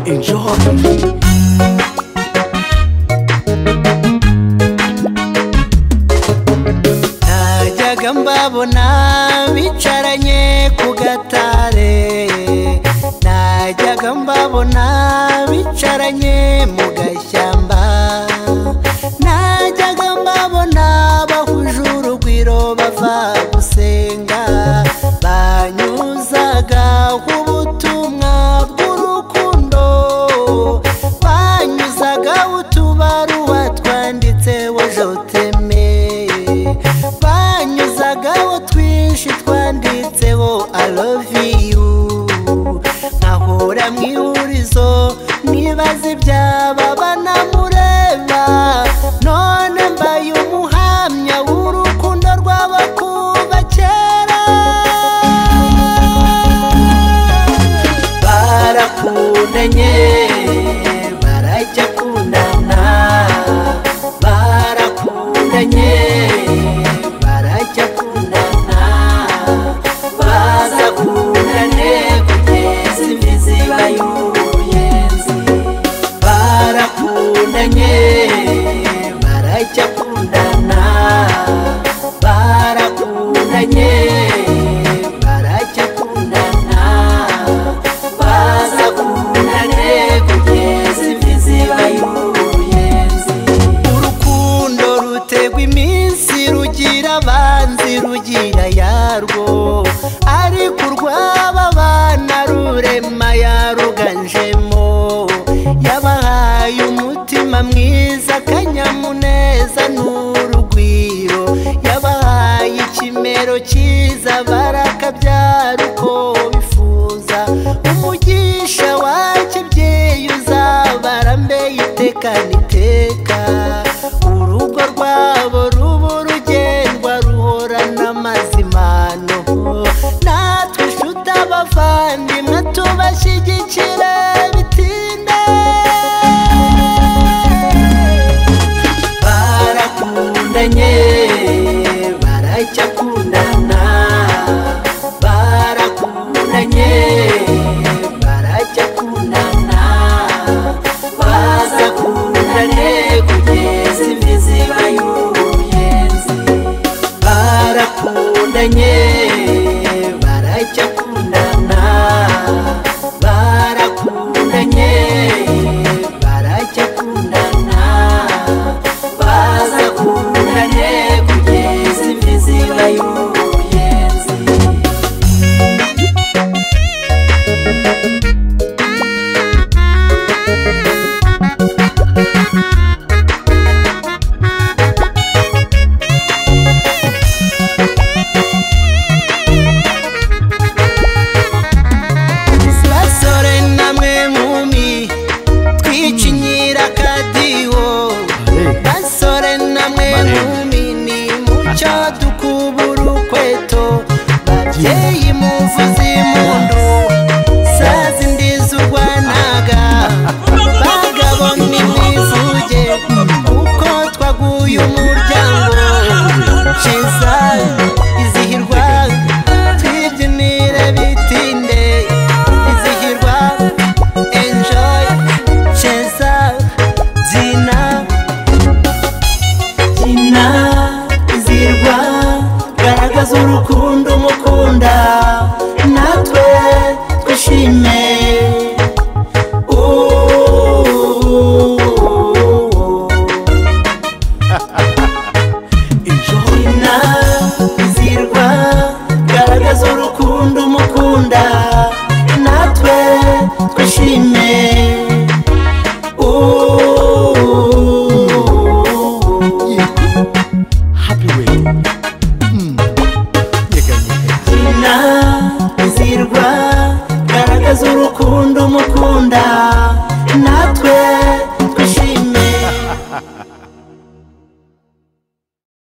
Enjoy. Najyaga mbabona bicaranye ku gatare, najyaga mbabona bicaranye mu gashyamba, najyaga mbabona bahuje urugwiro bava gusenga, banyuzaga ubutumwa bw'urukundo, banyuzaga utubaruwa twanditseho joteme, banyuzagaho twinshi twanditseho I love you, nkahora mu ihurizo nibaza ibyaba banamureba, none mbaye umuhamya w'urukundo rwabo kuva kera. Barakundanye barajya kundana, barakundanye barajya kundana, baza kundane kugeza imvi zibaye uruyenzi. Barakundanye barajya kundana, barakundanye barajya kundana, baza kundane kugeza imvi zibaye uruyenzi. Urukundo rutegwa iminsi rugira abanzi rugira yarwo, ariko urw'aba bana rurema yaruganjemo, yabahaye umutima mwiza akanyamuneza n'urugwiro, yabahaye ikimero cyiza barakabyara uko bifuza, umugisha wakibyeyi uzabarambe iteka n'iteka.